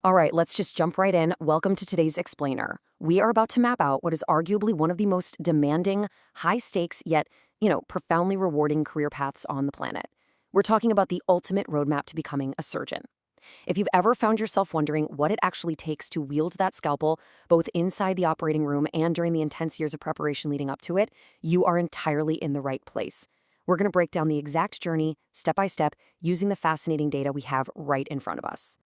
All right, let's just jump right in. Welcome to today's explainer. We are about to map out what is arguably one of the most demanding, high stakes, yet, profoundly rewarding career paths on the planet. We're talking about the ultimate roadmap to becoming a surgeon. If you've ever found yourself wondering what it actually takes to wield that scalpel, both inside the operating room and during the intense years of preparation leading up to it, you are entirely in the right place. We're going to break down the exact journey, step by step, using the fascinating data we have right in front of us.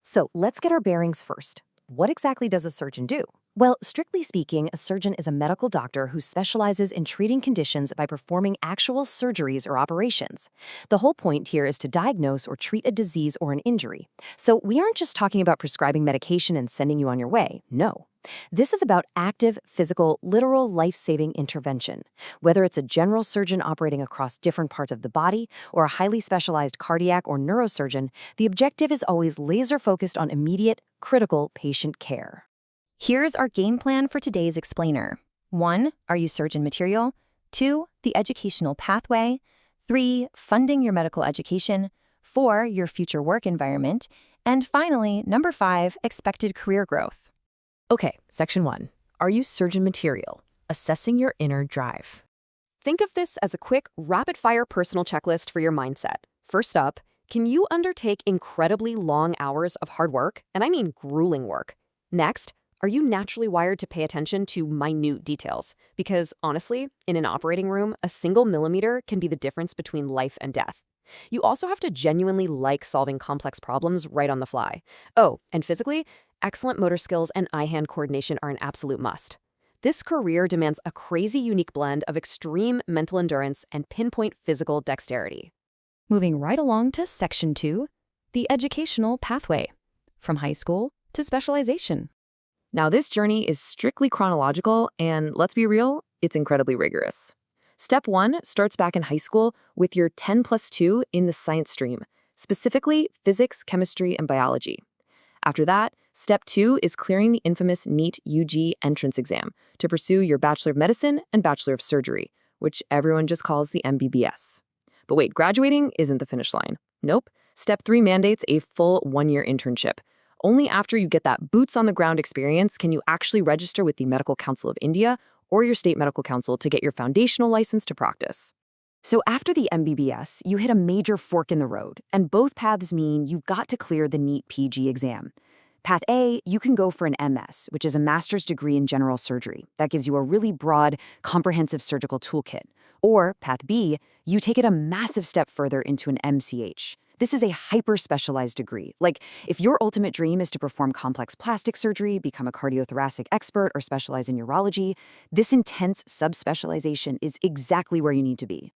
So let's get our bearings first. What exactly does a surgeon do? Well, strictly speaking, a surgeon is a medical doctor who specializes in treating conditions by performing actual surgeries or operations. The whole point here is to diagnose or treat a disease or an injury. So we aren't just talking about prescribing medication and sending you on your way. No. This is about active, physical, literal life-saving intervention. Whether it's a general surgeon operating across different parts of the body or a highly specialized cardiac or neurosurgeon, the objective is always laser-focused on immediate, critical patient care. Here's our game plan for today's explainer. 1. Are you surgeon material? 2. The educational pathway. 3. Funding your medical education. 4. Your future work environment. And finally, number 5, expected career growth. Okay, section 1. Are you surgeon material? Assessing your inner drive. Think of this as a quick, rapid-fire personal checklist for your mindset. First up, can you undertake incredibly long hours of hard work? And I mean grueling work. Next, are you naturally wired to pay attention to minute details? Because honestly, in an operating room, a single millimeter can be the difference between life and death. You also have to genuinely like solving complex problems right on the fly. Oh, and physically, excellent motor skills and eye-hand coordination are an absolute must. This career demands a crazy unique blend of extreme mental endurance and pinpoint physical dexterity. Moving right along to section 2, the educational pathway, from high school to specialization. Now, this journey is strictly chronological, and let's be real, it's incredibly rigorous. Step 1 starts back in high school with your 10+2 in the science stream, specifically physics, chemistry, and biology. After that, step 2 is clearing the infamous NEET UG entrance exam to pursue your Bachelor of Medicine and Bachelor of Surgery, which everyone just calls the MBBS. But wait, graduating isn't the finish line. Nope. Step 3 mandates a full 1-year internship. Only after you get that boots-on-the-ground experience can you actually register with the Medical Council of India or your state medical council to get your foundational license to practice. So after the MBBS, you hit a major fork in the road, and both paths mean you've got to clear the NEET PG exam. Path A, you can go for an MS, which is a master's degree in general surgery. That gives you a really broad, comprehensive surgical toolkit. Or Path B, you take it a massive step further into an MCH. This is a hyper-specialized degree. Like, if your ultimate dream is to perform complex plastic surgery, become a cardiothoracic expert, or specialize in urology, this intense subspecialization is exactly where you need to be.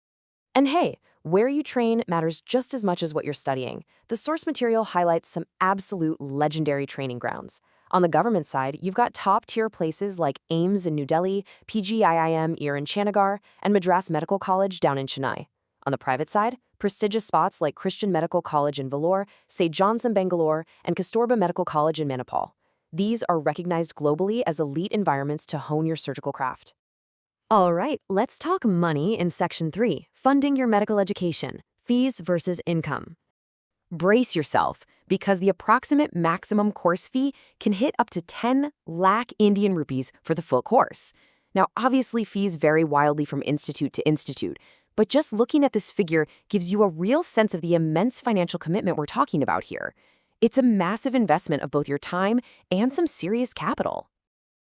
And hey, where you train matters just as much as what you're studying. The source material highlights some absolute legendary training grounds. On the government side, you've got top-tier places like AIIMS in New Delhi, PGIIM here in Chandigarh, and Madras Medical College down in Chennai. On the private side, prestigious spots like Christian Medical College in Vellore, St. John's in Bangalore, and Kasturba Medical College in Manipal. These are recognized globally as elite environments to hone your surgical craft. All right, let's talk money in Section 3, funding your medical education, fees versus income. Brace yourself, because the approximate maximum course fee can hit up to 10 lakh Indian rupees for the full course. Now, obviously, fees vary wildly from institute to institute, but just looking at this figure gives you a real sense of the immense financial commitment we're talking about here. It's a massive investment of both your time and some serious capital.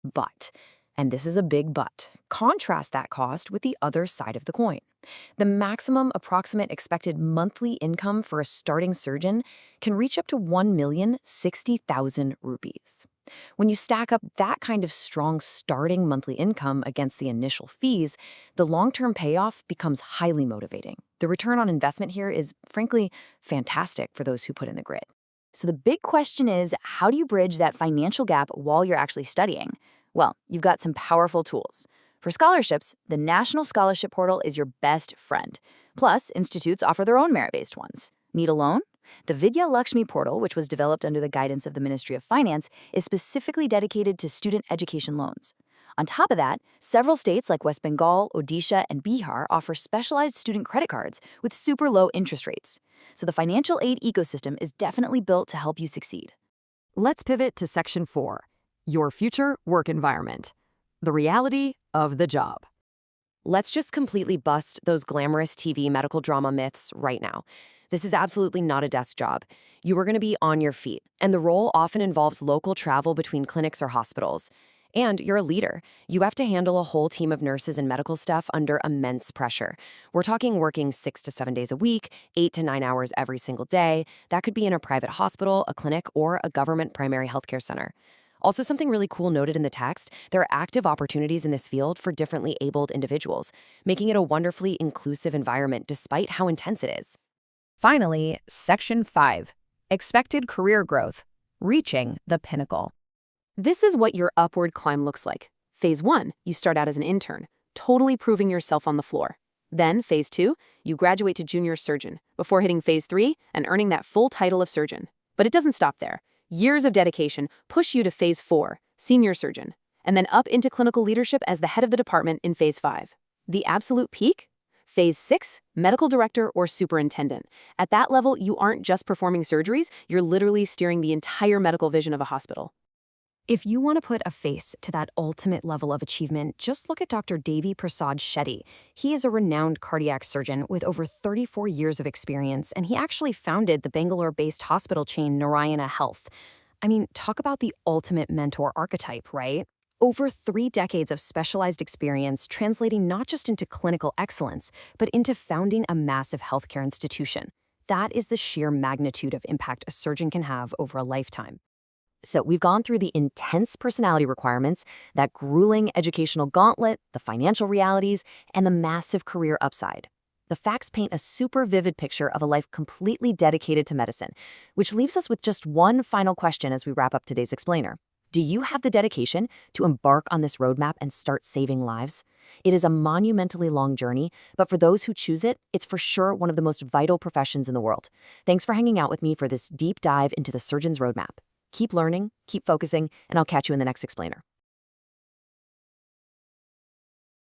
But, and this is a big but, contrast that cost with the other side of the coin. The maximum approximate expected monthly income for a starting surgeon can reach up to 1,060,000 rupees. When you stack up that kind of strong starting monthly income against the initial fees, the long-term payoff becomes highly motivating. The return on investment here is, frankly, fantastic for those who put in the grit. So the big question is, how do you bridge that financial gap while you're actually studying? Well, you've got some powerful tools. For scholarships, the National Scholarship Portal is your best friend. Plus, institutes offer their own merit-based ones. Need a loan? The Vidya Lakshmi portal, which was developed under the guidance of the Ministry of Finance, is specifically dedicated to student education loans. On top of that, several states like West Bengal, Odisha, and Bihar offer specialized student credit cards with super low interest rates. So the financial aid ecosystem is definitely built to help you succeed. Let's pivot to Section 4, your future work environment, the reality of the job. Let's just completely bust those glamorous TV medical drama myths right now. This is absolutely not a desk job. You are going to be on your feet, and the role often involves local travel between clinics or hospitals. And you're a leader. You have to handle a whole team of nurses and medical staff under immense pressure. We're talking working 6 to 7 days a week, 8 to 9 hours every single day. That could be in a private hospital, a clinic, or a government primary healthcare center. Also, something really cool noted in the text, there are active opportunities in this field for differently abled individuals, making it a wonderfully inclusive environment despite how intense it is. Finally, Section 5, expected career growth, reaching the pinnacle. This is what your upward climb looks like. Phase 1, you start out as an intern, totally proving yourself on the floor. Then, Phase 2, you graduate to junior surgeon, before hitting Phase 3 and earning that full title of surgeon. But it doesn't stop there. Years of dedication push you to Phase 4, senior surgeon, and then up into clinical leadership as the head of the department in Phase 5. The absolute peak? Phase 6, medical director or superintendent. At that level, you aren't just performing surgeries, you're literally steering the entire medical vision of a hospital. If you want to put a face to that ultimate level of achievement, just look at Dr. Devi Prasad Shetty. He is a renowned cardiac surgeon with over 34 years of experience, and he actually founded the Bangalore-based hospital chain Narayana Health. I mean, talk about the ultimate mentor archetype, right? Over 3 decades of specialized experience translating not just into clinical excellence, but into founding a massive healthcare institution. That is the sheer magnitude of impact a surgeon can have over a lifetime. So we've gone through the intense personality requirements, that grueling educational gauntlet, the financial realities, and the massive career upside. The facts paint a super vivid picture of a life completely dedicated to medicine, which leaves us with just one final question as we wrap up today's explainer. Do you have the dedication to embark on this roadmap and start saving lives? It is a monumentally long journey, but for those who choose it, it's for sure one of the most vital professions in the world. Thanks for hanging out with me for this deep dive into the surgeon's roadmap. Keep learning, keep focusing, and I'll catch you in the next explainer.